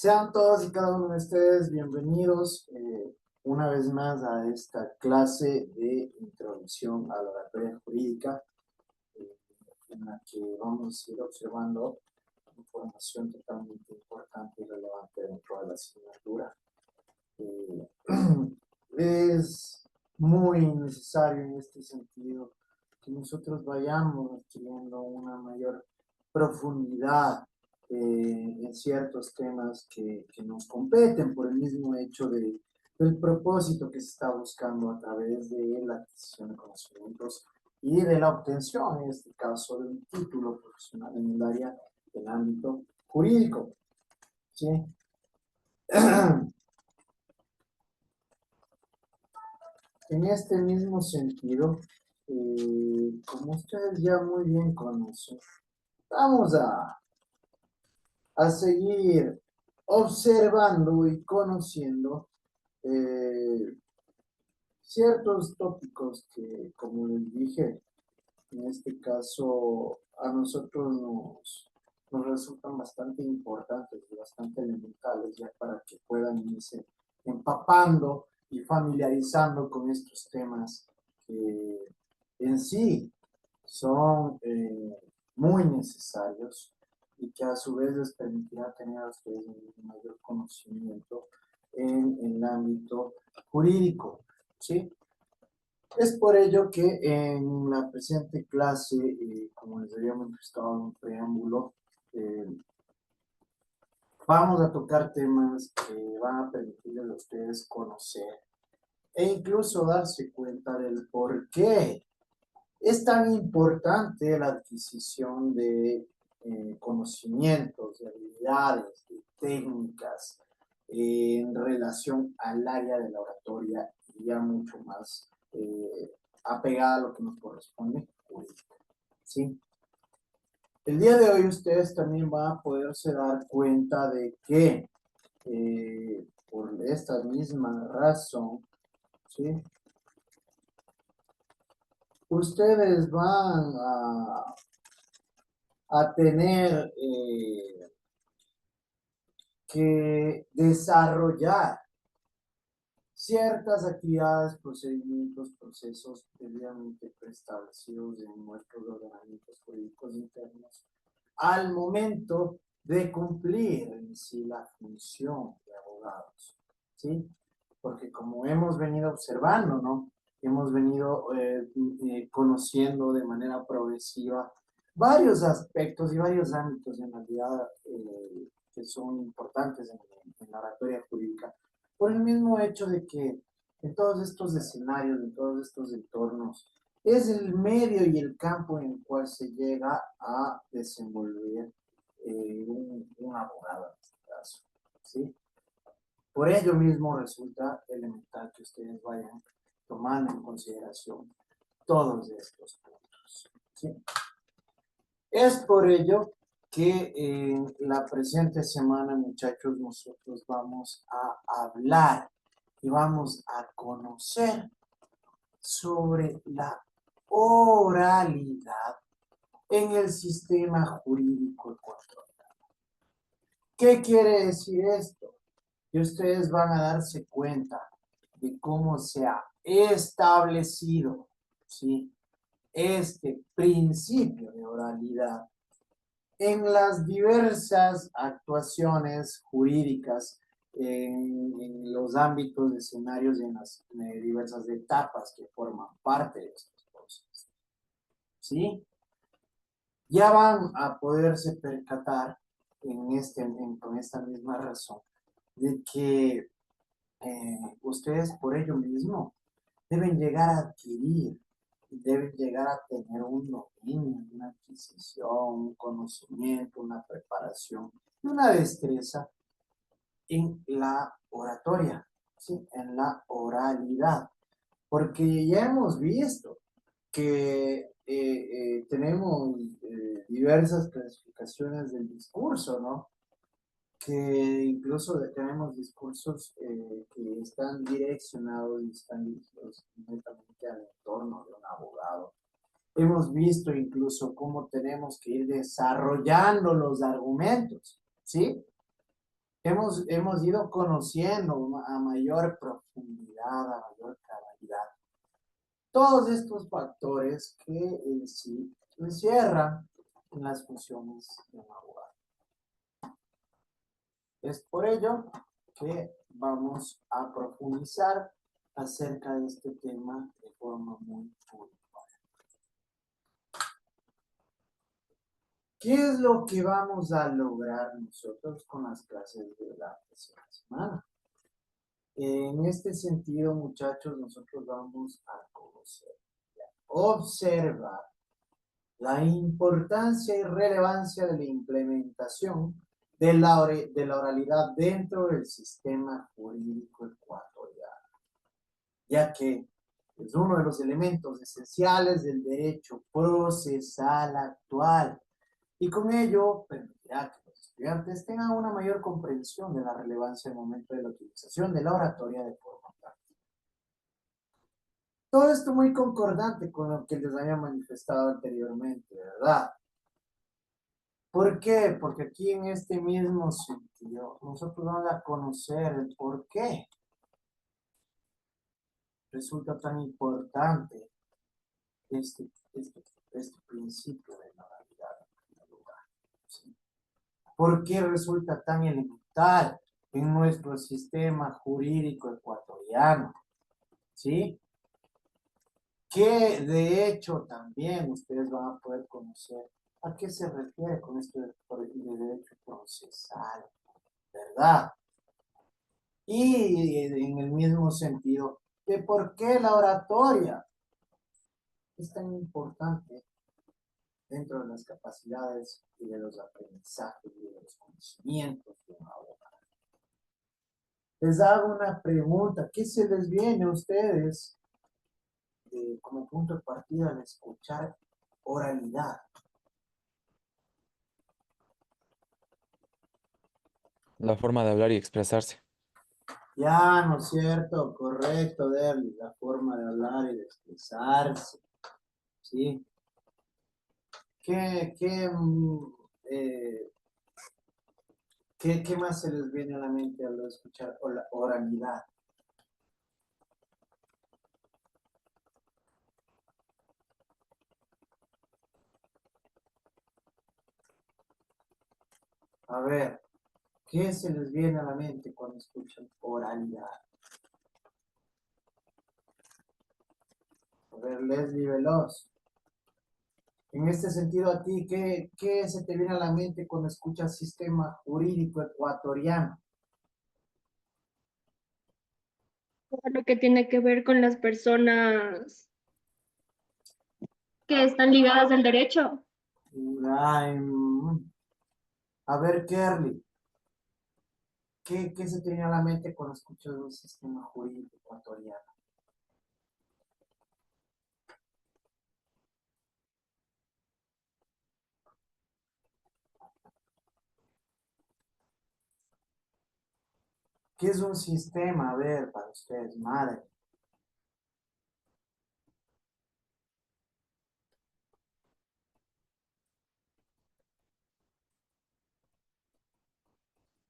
Sean todos y cada uno de ustedes bienvenidos una vez más a esta clase de introducción a la oratoria jurídica, eh, en la que vamos a ir observando información totalmente importante y relevante dentro de la asignatura. Eh, es muy necesario en este sentido que nosotros vayamos adquiriendo una mayor profundidad en ciertos temas que nos competen por el mismo hecho del propósito que se está buscando a través de la adquisición de conocimientos y de la obtención, en este caso, de un título profesional en el área del ámbito jurídico. ¿Sí? En este mismo sentido, como ustedes ya muy bien conocen, vamos a seguir observando y conociendo ciertos tópicos que, como les dije, en este caso a nosotros nos resultan bastante importantes y bastante elementales ya para que puedan irse empapando y familiarizando con estos temas que en sí son muy necesarios y que a su vez les permitirá tener a ustedes un mayor conocimiento en el ámbito jurídico, ¿sí? Es por ello que en la presente clase, como les había manifestado en un preámbulo, eh, vamos a tocar temas que van a permitirles a ustedes conocer e incluso darse cuenta del por qué es tan importante la adquisición de conocimientos, de habilidades, de técnicas en relación al área de la oratoria y ya mucho más apegada a lo que nos corresponde jurídica. ¿Sí? El día de hoy ustedes también van a poderse dar cuenta de que por esta misma razón, ¿sí? Ustedes van a tener que desarrollar ciertas actividades, procedimientos, procesos previamente preestablecidos en nuestros ordenamientos jurídicos internos al momento de cumplir en sí la función de abogados, ¿sí? Porque como hemos venido observando, ¿no? Hemos venido conociendo de manera progresiva varios aspectos y varios ámbitos en realidad que son importantes en la oratoria jurídica, por el mismo hecho de que en todos estos escenarios, en todos estos entornos, es el medio y el campo en el cual se llega a desenvolver un abogado en este caso, ¿sí? Por ello mismo resulta elemental que ustedes vayan tomando en consideración todos estos puntos, ¿sí? Es por ello que en la presente semana, muchachos, nosotros vamos a hablar y vamos a conocer sobre la oralidad en el sistema jurídico ecuatoriano. ¿Qué quiere decir esto? Que ustedes van a darse cuenta de cómo se ha establecido, ¿sí?, este principio de oralidad en las diversas actuaciones jurídicas, en los ámbitos, escenarios y en las diversas etapas que forman parte de estos procesos, ¿sí? Ya van a poderse percatar con esta misma razón de que ustedes por ello mismo deben llegar a adquirir, deben llegar a tener un dominio, una adquisición, un conocimiento, una preparación y una destreza en la oratoria, ¿sí? En la oralidad, porque ya hemos visto que tenemos diversas clasificaciones del discurso, ¿no? Que incluso tenemos discursos que están direccionados y están dirigidos netamente al entorno de un abogado. Hemos visto incluso cómo tenemos que ir desarrollando los argumentos, ¿sí? hemos ido conociendo a mayor profundidad, a mayor cabalidad, todos estos factores que en sí encierran en las funciones de un abogado. Es por ello que vamos a profundizar acerca de este tema de forma muy puntual. ¿Qué es lo que vamos a lograr nosotros con las clases de la próxima semana? En este sentido, muchachos, nosotros vamos a conocer, observar la importancia y relevancia de la implementación de la oralidad dentro del sistema jurídico ecuatoriano, ya que es uno de los elementos esenciales del derecho procesal actual y con ello permitirá que los estudiantes tengan una mayor comprensión de la relevancia al momento de la utilización de la oratoria de forma práctica. Todo esto muy concordante con lo que les había manifestado anteriormente, ¿verdad? ¿Por qué? Porque aquí en este mismo sentido nosotros vamos a conocer el por qué resulta tan importante este principio de la oralidad en primer lugar, ¿sí? ¿Por qué resulta tan elemental en nuestro sistema jurídico ecuatoriano? ¿Sí? Que de hecho también ustedes van a poder conocer a qué se refiere con esto de derecho procesal, ¿verdad? Y en el mismo sentido, de por qué la oratoria es tan importante dentro de las capacidades y de los aprendizajes y de los conocimientos de un abogado. Les hago una pregunta, ¿qué se les viene a ustedes como punto de partida al escuchar oralidad? La forma de hablar y expresarse. Ya, ¿no es cierto? Correcto, Derly, la forma de hablar y de expresarse, ¿sí? ¿Qué, qué, eh, qué más se les viene a la mente al escuchar oralidad? A ver, ¿qué se les viene a la mente cuando escuchan oralidad? A ver, Leslie Veloz. En este sentido, a ti, ¿qué se te viene a la mente cuando escuchas sistema jurídico ecuatoriano? Lo que tiene que ver con las personas que están ligadas al derecho. Ay, a ver, Kerly, ¿qué se te viene a la mente cuando escuchas un sistema jurídico ecuatoriano? ¿Qué es un sistema? A ver, para ustedes, madre.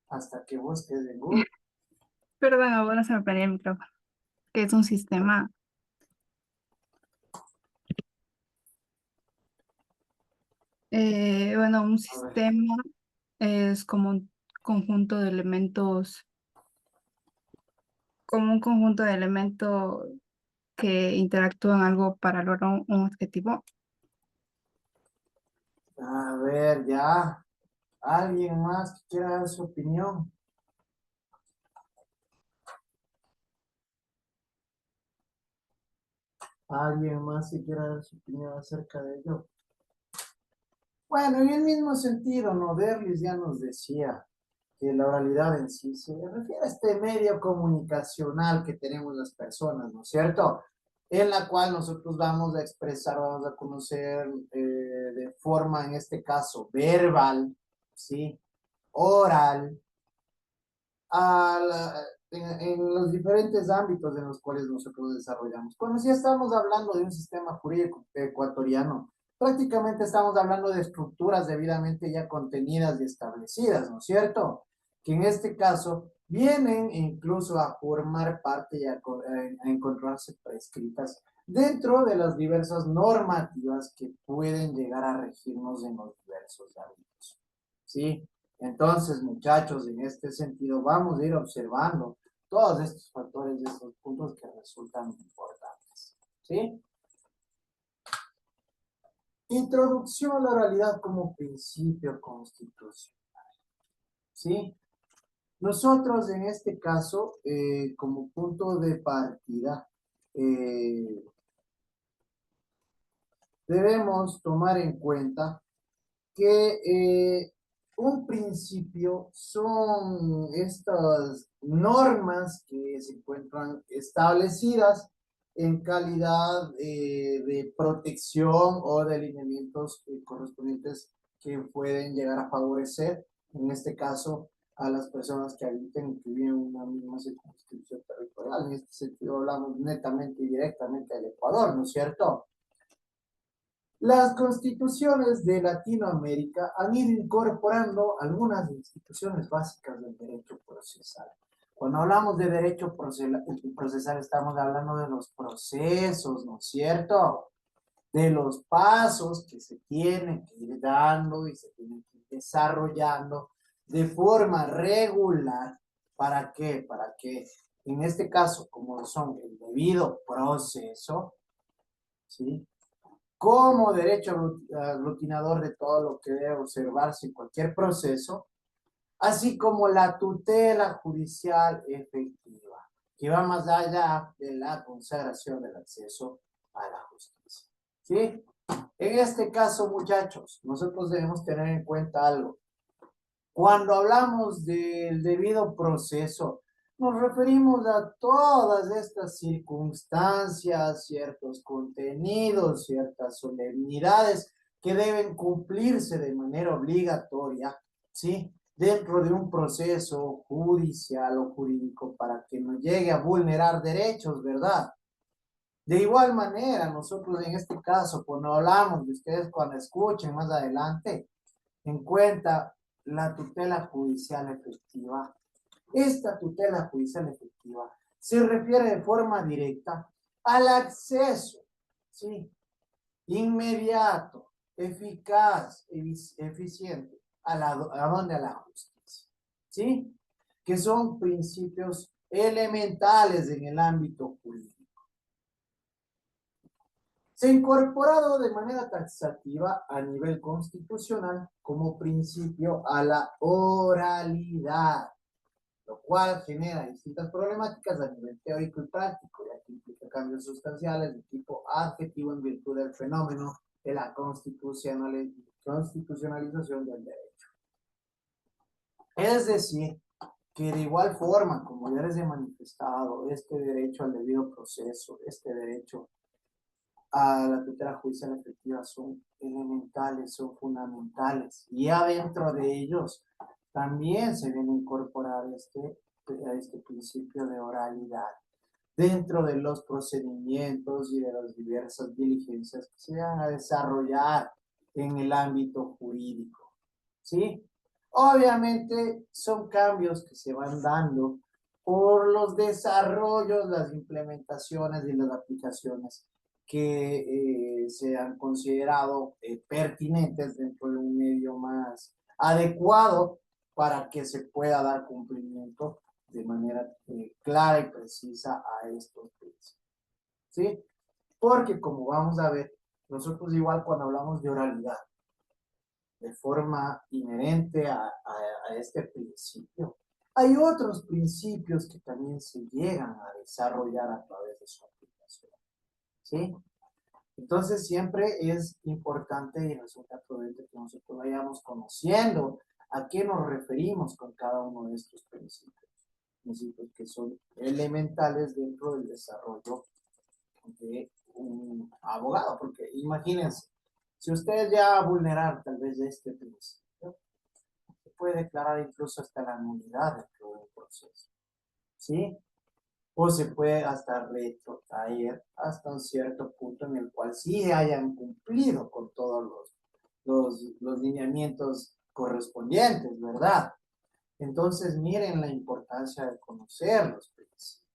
Hasta que busques en Google. Perdón, ahora se me prendía el micrófono. Que es un sistema. Bueno, un A ver, sistema es como un conjunto de elementos, como un conjunto de elementos que interactúan algo para lograr un objetivo. a ver, ya. ¿Alguien más que quiera dar su opinión? ¿Alguien más que quiera dar su opinión acerca de ello? Bueno, en el mismo sentido, ¿no? Derlis ya nos decía que la oralidad en sí se refiere a este medio comunicacional que tenemos las personas, ¿no es cierto? En la cual nosotros vamos a expresar, vamos a conocer de forma, en este caso, verbal, ¿sí? Oral, en los diferentes ámbitos en los cuales nosotros desarrollamos. Cuando ya estamos hablando de un sistema jurídico ecuatoriano, prácticamente estamos hablando de estructuras debidamente ya contenidas y establecidas, ¿no es cierto? que en este caso vienen incluso a formar parte y a encontrarse prescritas dentro de las diversas normativas que pueden llegar a regirnos en los diversos ámbitos. ¿Sí? Entonces, muchachos, en este sentido, vamos a ir observando todos estos factores y estos puntos que resultan importantes. ¿Sí? Introducción a la oralidad como principio constitucional. ¿Sí? Nosotros en este caso, como punto de partida, debemos tomar en cuenta que un principio son estas normas que se encuentran establecidas en calidad de protección o de alineamientos correspondientes que pueden llegar a favorecer, en este caso, a las personas que habiten y que viven en una misma circunscripción territorial. En este sentido hablamos netamente y directamente del Ecuador, ¿no es cierto? Las constituciones de Latinoamérica han ido incorporando algunas instituciones básicas del derecho procesal. Cuando hablamos de derecho procesal estamos hablando de los procesos, ¿no es cierto? De los pasos que se tienen que ir dando y se tienen que ir desarrollando de forma regular. ¿Para qué? Para que en este caso, como son el debido proceso, ¿sí? Como derecho aglutinador de todo lo que debe observarse en cualquier proceso, así como la tutela judicial efectiva, que va más allá de la consagración del acceso a la justicia. ¿Sí? En este caso, muchachos, nosotros debemos tener en cuenta algo. Cuando hablamos del debido proceso, nos referimos a todas estas circunstancias, ciertos contenidos, ciertas solemnidades que deben cumplirse de manera obligatoria, ¿sí? Dentro de un proceso judicial o jurídico para que no llegue a vulnerar derechos, ¿verdad? De igual manera, nosotros en este caso, cuando hablamos de ustedes, cuando escuchen más adelante, en cuenta la tutela judicial efectiva. Esta tutela judicial efectiva se refiere de forma directa al acceso, ¿sí? Inmediato, eficaz, eficiente, a la justicia, ¿sí? Que son principios elementales en el ámbito jurídico. Se ha incorporado de manera taxativa a nivel constitucional como principio a la oralidad, lo cual genera distintas problemáticas a nivel teórico y práctico, ya que implica cambios sustanciales de tipo adjetivo en virtud del fenómeno de la constitucionalización del derecho. Es decir, que de igual forma, como ya les he manifestado, este derecho al debido proceso, este derecho a la tutela judicial efectiva son elementales, son fundamentales. Y adentro de ellos también se debe incorporar este principio de oralidad dentro de los procedimientos y de las diversas diligencias que se van a desarrollar en el ámbito jurídico. ¿Sí? Obviamente son cambios que se van dando por los desarrollos, las implementaciones y las aplicaciones que se han considerado pertinentes dentro de un medio más adecuado para que se pueda dar cumplimiento de manera clara y precisa a estos principios. ¿Sí? Porque como vamos a ver, nosotros igual cuando hablamos de oralidad, de forma inherente a este principio, hay otros principios que también se llegan a desarrollar a través de su aplicación. ¿Sí? Entonces siempre es importante y resulta prudente que nosotros vayamos conociendo a qué nos referimos con cada uno de estos principios. Principios que son elementales dentro del desarrollo de un abogado, porque imagínense, si usted ya va a vulnerar tal vez este principio, se puede declarar incluso hasta la nulidad dentro del proceso, ¿sí? O se puede hasta retrotraer hasta un cierto punto en el cual sí hayan cumplido con todos los lineamientos correspondientes, ¿verdad? Entonces, miren la importancia de conocer los principios.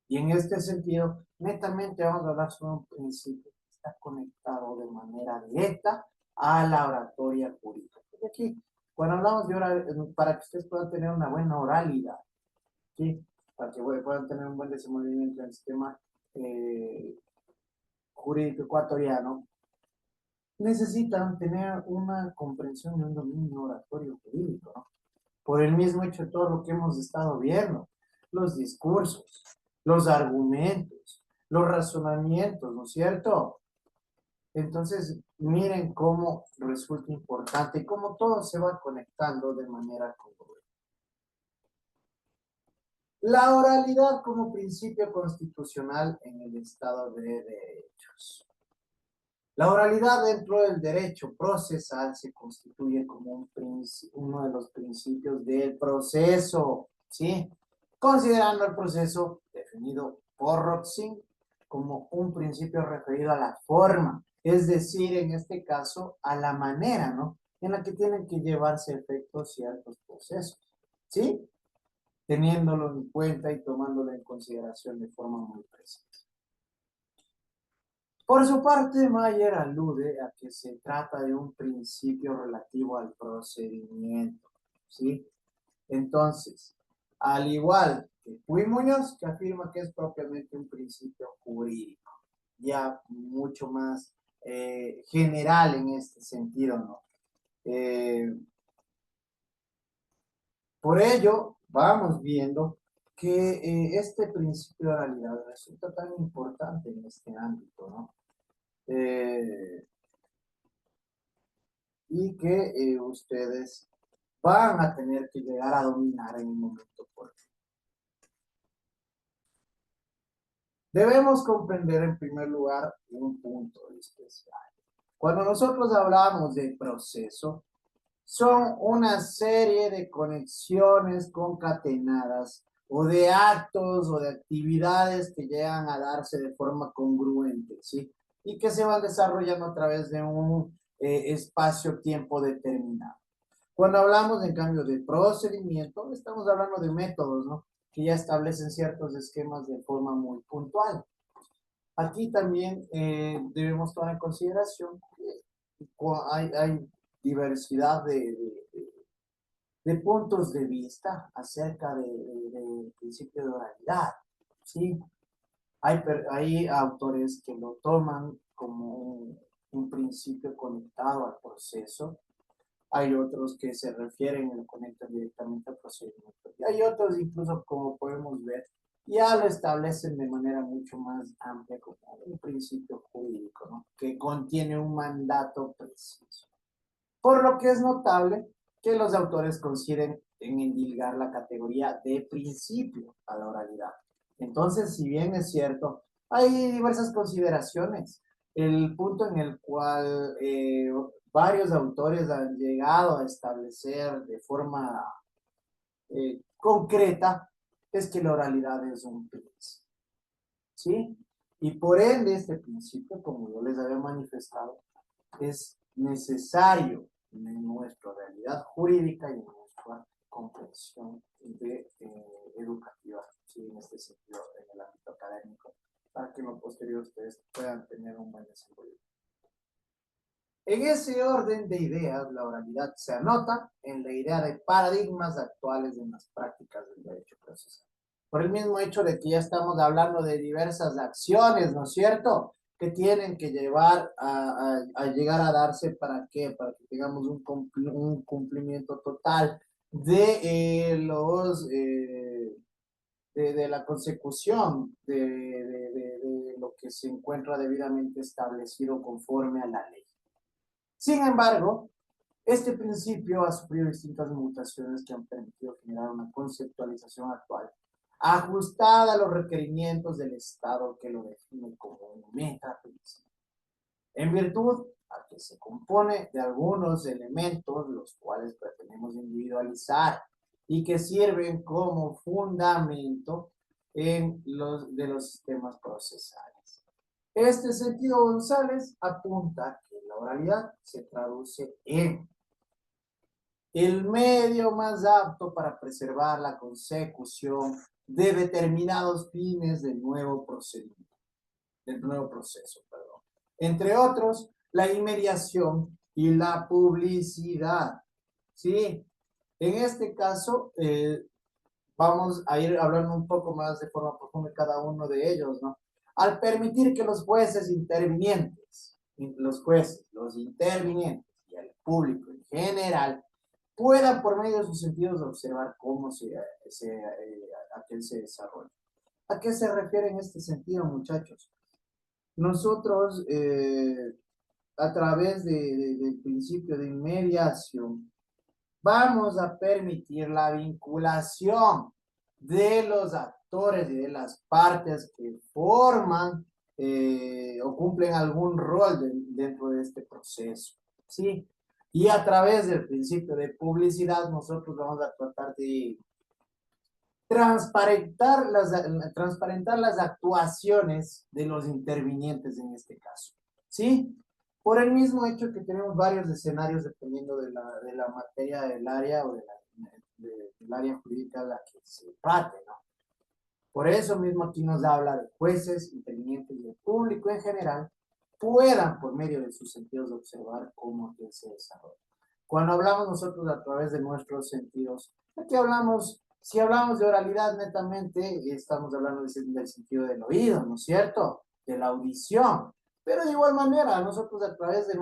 Y en este sentido, netamente vamos a hablar sobre un principio que está conectado de manera directa a la oratoria jurídica. Y aquí, cuando hablamos de oralidad, para que ustedes puedan tener una buena oralidad, ¿sí? Para que puedan tener un buen desenvolvimiento en el sistema jurídico ecuatoriano, necesitan tener una comprensión y un dominio oratorio jurídico, ¿no? Por el mismo hecho de todo lo que hemos estado viendo, los discursos, los argumentos, los razonamientos, ¿no es cierto? Entonces, miren cómo resulta importante y cómo todo se va conectando de manera congruente. La oralidad como principio constitucional en el Estado de Derechos. La oralidad dentro del derecho procesal se constituye como uno de los principios del proceso, ¿sí? Considerando el proceso definido por Roxin como un principio referido a la forma, es decir, en este caso, a la manera, ¿no? En la que tienen que llevarse a efecto ciertos procesos, ¿sí? Teniéndolo en cuenta y tomándolo en consideración de forma muy precisa. Por su parte, Mayer alude a que se trata de un principio relativo al procedimiento, ¿sí? Entonces, al igual que Puy Muñoz, que afirma que es propiamente un principio jurídico, ya mucho más general en este sentido, ¿no? Por ello, vamos viendo que este principio de oralidad resulta tan importante en este ámbito, ¿no? Y que ustedes van a tener que llegar a dominar en un momento por Debemos comprender en primer lugar un punto especial. Cuando nosotros hablamos de proceso, son una serie de conexiones concatenadas o de actos o de actividades que llegan a darse de forma congruente, ¿sí? Y que se van desarrollando a través de un espacio-tiempo determinado. Cuando hablamos, en cambio, de procedimiento, estamos hablando de métodos, ¿no? Que ya establecen ciertos esquemas de forma muy puntual. Aquí también debemos tomar en consideración que hay diversidad de puntos de vista acerca del principio de oralidad, ¿sí? Hay autores que lo toman como un principio conectado al proceso, hay otros que se refieren y lo conectan directamente al procedimiento, y hay otros incluso, como podemos ver, ya lo establecen de manera mucho más amplia como un principio jurídico, ¿no? Que contiene un mandato preciso. Por lo que es notable que los autores coinciden en endilgar la categoría de principio a la oralidad. Entonces, si bien es cierto, hay diversas consideraciones. El punto en el cual varios autores han llegado a establecer de forma concreta es que la oralidad es un principio, ¿sí? Y por ende, este principio, como yo les había manifestado, es necesario en nuestra realidad jurídica y en nuestra comprensión educativa, ¿sí? En este sentido, en el ámbito académico, para que en lo posterior ustedes puedan tener un buen desenvolvimiento. En ese orden de ideas, la oralidad se anota en la idea de paradigmas actuales en las prácticas del derecho procesal. Por el mismo hecho de que ya estamos hablando de diversas acciones, ¿no es cierto?, que tienen que llevar a llegar a darse para qué, para que tengamos un cumplimiento total de de la consecución de lo que se encuentra debidamente establecido conforme a la ley. Sin embargo, este principio ha sufrido distintas mutaciones que han permitido generar una conceptualización actual ajustada a los requerimientos del Estado que lo define como un metaprincipio, en virtud a que se compone de algunos elementos los cuales pretendemos individualizar y que sirven como fundamento de los sistemas procesales. Este sentido, González apunta que la oralidad se traduce en el medio más apto para preservar la consecución de determinados fines del nuevo procedimiento, del nuevo proceso, perdón. Entre otros, la inmediación y la publicidad, ¿sí? En este caso, vamos a ir hablando un poco más de forma profunda de cada uno de ellos, ¿no? Al permitir que los jueces intervinientes, los intervinientes y el público en general puedan por medio de sus sentidos observar cómo aquel se desarrolla. ¿A qué se refiere en este sentido, muchachos? Nosotros, a través del principio de inmediación, vamos a permitir la vinculación de los actores y de las partes que forman o cumplen algún rol dentro de este proceso, ¿sí? Y a través del principio de publicidad, nosotros vamos a tratar de transparentar las actuaciones de los intervinientes en este caso, ¿sí? Por el mismo hecho que tenemos varios escenarios dependiendo de la materia del área o del área jurídica a la que se trate, ¿no? Por eso mismo aquí nos habla de jueces, intervinientes y el público en general puedan, por medio de sus sentidos, observar cómo se desarrolla. Cuando hablamos nosotros a través de nuestros sentidos, aquí hablamos, si hablamos de oralidad netamente, estamos hablando del sentido del oído, ¿no es cierto? De la audición. Pero de igual manera, nosotros a través de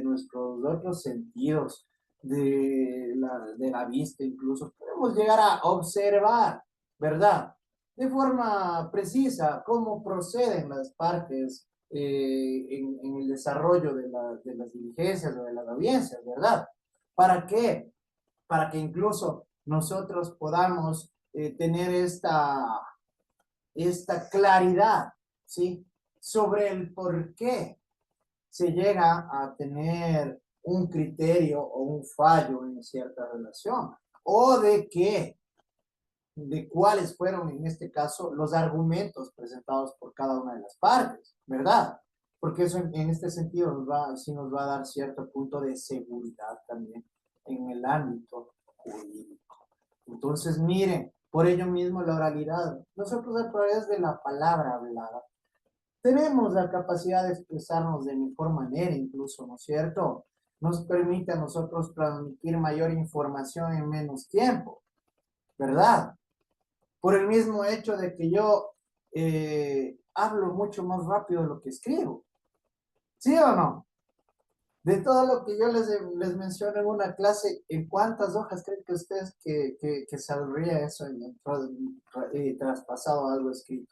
nuestros otros sentidos, de la vista incluso, podemos llegar a observar, ¿verdad? De forma precisa cómo proceden las partes en el desarrollo de las diligencias o de las audiencias, ¿verdad? ¿Para qué? Para que incluso nosotros podamos tener esta claridad, ¿sí? Sobre el por qué se llega a tener un criterio o un fallo en cierta relación, o de cuáles fueron en este caso los argumentos presentados por cada una de las partes, ¿verdad? Porque eso en este sentido sí nos va a dar cierto punto de seguridad también en el ámbito jurídico. Entonces, miren, por ello mismo la oralidad, nosotros a través de la palabra hablada, tenemos la capacidad de expresarnos de mejor manera incluso, ¿no es cierto? Nos permite a nosotros transmitir mayor información en menos tiempo, ¿verdad? Por el mismo hecho de que yo hablo mucho más rápido de lo que escribo. ¿Sí o no? De todo lo que yo les menciono en una clase, ¿en cuántas hojas creen que ustedes que saldría eso traspasado a algo escrito?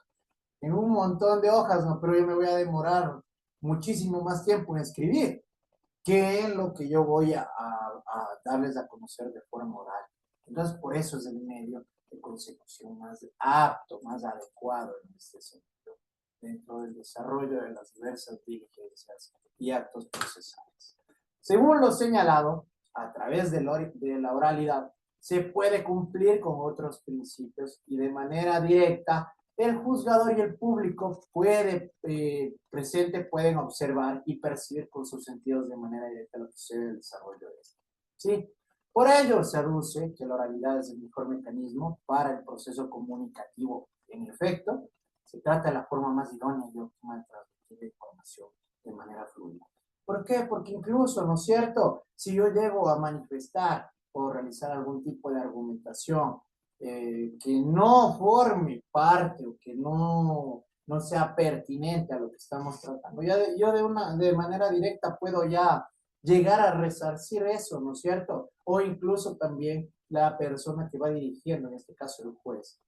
En un montón de hojas, ¿no? Pero yo me voy a demorar muchísimo más tiempo en escribir que en lo que yo voy a darles a conocer de forma oral. Entonces, por eso es el medio de consecución más apto, más adecuado en este sentido, dentro del desarrollo de las diversas diligencias y actos procesales. Según lo señalado, a través de la oralidad, se puede cumplir con otros principios y de manera directa el juzgador y el público pueden observar y percibir con sus sentidos de manera directa lo que sucede en el desarrollo de esto. ¿Sí? Por ello se aduce que la oralidad es el mejor mecanismo para el proceso comunicativo. En efecto, se trata de la forma más idónea y óptima de transmitir la información de manera fluida. ¿Por qué? Porque incluso, ¿no es cierto? Si yo llego a manifestar o realizar algún tipo de argumentación que no forme parte o que no sea pertinente a lo que estamos tratando, yo de manera directa puedo ya llegar a resarcir eso, ¿no es cierto? O incluso también la persona que va dirigiendo, en este caso el juez,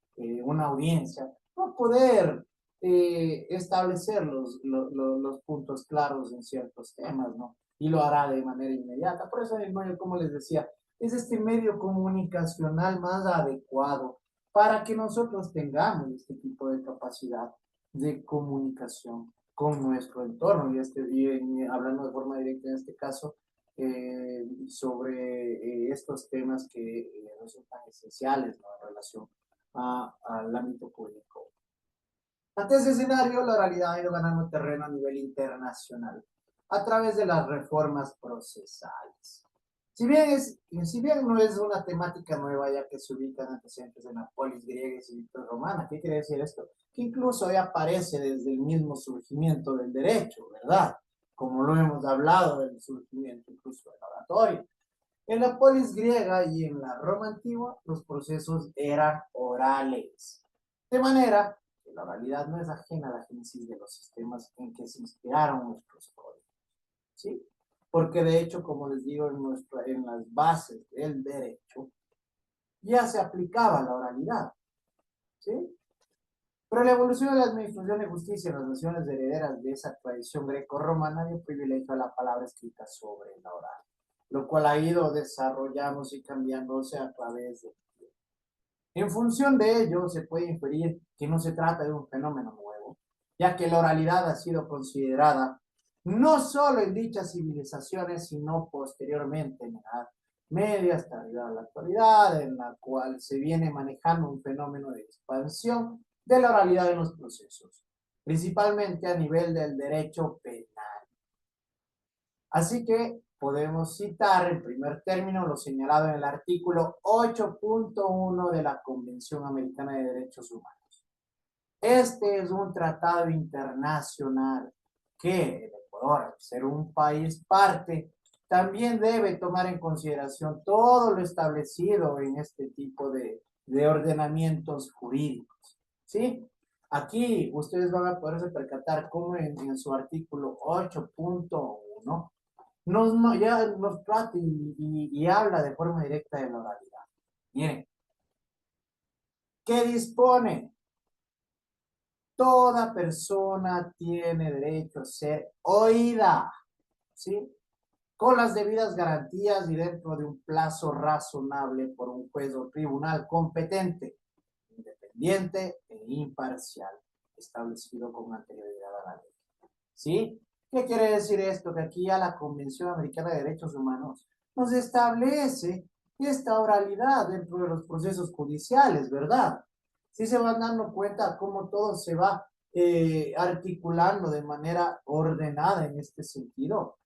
una audiencia, va a poder establecer los puntos claros en ciertos temas, ¿no? Y lo hará de manera inmediata. Por eso, como les decía, es este medio comunicacional más adecuado para que nosotros tengamos este tipo de capacidad de comunicación con nuestro entorno. Y hablando de forma directa en este caso, sobre estos temas que resultan esenciales, ¿no? En relación al ámbito público. Ante ese escenario, la oralidad ha ido ganando terreno a nivel internacional a través de las reformas procesales. Si bien no es una temática nueva, ya que se ubican antecedentes en la polis griega y civil romana, ¿qué quiere decir esto? Que incluso hoy aparece desde el mismo surgimiento del derecho, ¿verdad? Como lo hemos hablado del surgimiento incluso del oratorio. En la polis griega y en la Roma antigua, los procesos eran orales. De manera que la oralidad no es ajena a la génesis de los sistemas en que se inspiraron nuestros códigos, ¿sí? Porque de hecho, como les digo, en las bases del derecho ya se aplicaba la oralidad, ¿sí? Pero la evolución de la administración de justicia en las naciones herederas de esa tradición greco-romana dio privilegio a la palabra escrita sobre la oral, lo cual ha ido desarrollándose y cambiándose a través del tiempo. En función de ello, se puede inferir que no se trata de un fenómeno nuevo, ya que la oralidad ha sido considerada no solo en dichas civilizaciones, sino posteriormente en la Edad Media hasta arriba a la actualidad, en la cual se viene manejando un fenómeno de expansión de la oralidad en los procesos, principalmente a nivel del derecho penal. Así que podemos citar en primer término lo señalado en el artículo 8.1 de la Convención Americana de Derechos Humanos. Este es un tratado internacional que el Ecuador, al ser un país parte, también debe tomar en consideración todo lo establecido en este tipo de ordenamientos jurídicos, ¿sí? Aquí ustedes van a poderse percatar cómo en su artículo 8.1 ya nos trata y habla de forma directa de la oralidad. Miren, ¿qué dispone? Toda persona tiene derecho a ser oída, ¿sí? Con las debidas garantías y dentro de un plazo razonable por un juez o tribunal competente, independiente e imparcial, establecido con anterioridad a la ley. ¿Sí? ¿Qué quiere decir esto? Que aquí ya la Convención Americana de Derechos Humanos nos establece esta oralidad dentro de los procesos judiciales, ¿verdad? Sí se van dando cuenta cómo todo se va articulando de manera ordenada en este sentido.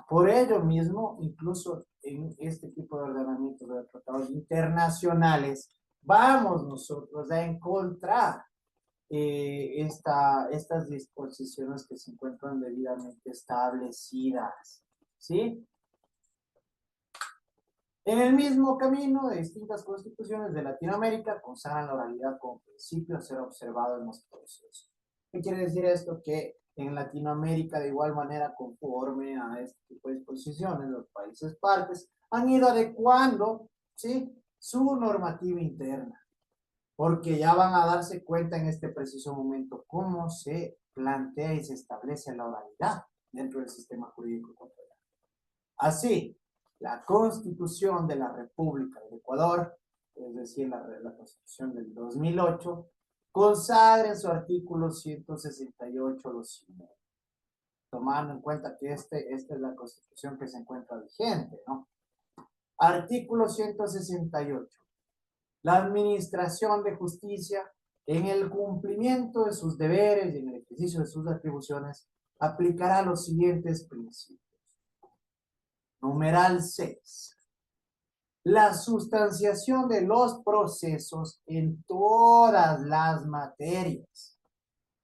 Por ello mismo, incluso en este tipo de ordenamientos de tratados internacionales, vamos nosotros a encontrar estas disposiciones que se encuentran debidamente establecidas, ¿sí? En el mismo camino, de distintas constituciones de Latinoamérica consagran la oralidad como principio a ser observado en los procesos. ¿Qué quiere decir esto? Que en Latinoamérica, de igual manera, conforme a este tipo de disposiciones, los países partes han ido adecuando, ¿sí?, su normativa interna, porque ya van a darse cuenta en este preciso momento cómo se plantea y se establece la oralidad dentro del sistema jurídico ecuatoriano. Así, la Constitución de la República del Ecuador, es decir, la Constitución del 2008, consagra en su artículo 168 lo siguiente, tomando en cuenta que esta es la Constitución que se encuentra vigente, ¿no? Artículo 168. La administración de justicia, en el cumplimiento de sus deberes y en el ejercicio de sus atribuciones, aplicará los siguientes principios. Numeral 6. La sustanciación de los procesos en todas las materias,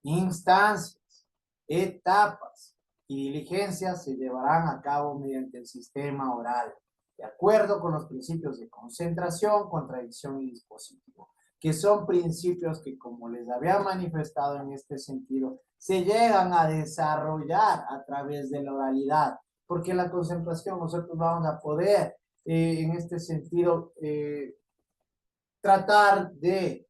instancias, etapas y diligencias se llevarán a cabo mediante el sistema oral, de acuerdo con los principios de concentración, contradicción y dispositivo, que son principios que, como les había manifestado en este sentido, se llegan a desarrollar a través de la oralidad, porque en la concentración nosotros vamos a poder, en este sentido, tratar de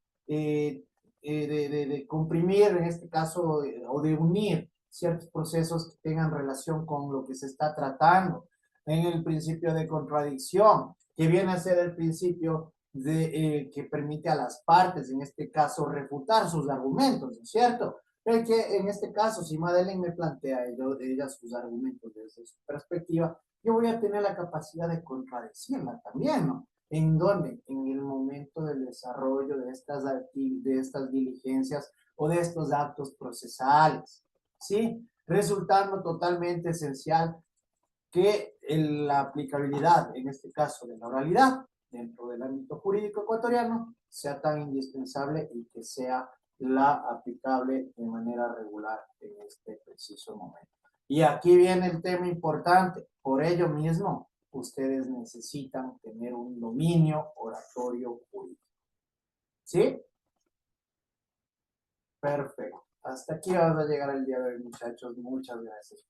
comprimir, en este caso, o de unir ciertos procesos que tengan relación con lo que se está tratando. En el principio de contradicción, que viene a ser el principio que permite a las partes, en este caso, refutar sus argumentos, ¿no es cierto? Pero que en este caso, si Madeleine me plantea ella sus argumentos desde su perspectiva, yo voy a tener la capacidad de contradecirla también, ¿no? ¿En dónde? En el momento del desarrollo de estas diligencias o de estos actos procesales, ¿sí? Resultando totalmente esencial que la aplicabilidad, en este caso de la oralidad, dentro del ámbito jurídico ecuatoriano, sea tan indispensable y que sea la aplicable de manera regular en este preciso momento. Y aquí viene el tema importante. Por ello mismo, ustedes necesitan tener un dominio oratorio jurídico. ¿Sí? Perfecto. Hasta aquí vamos a llegar el día de hoy, muchachos. Muchas gracias.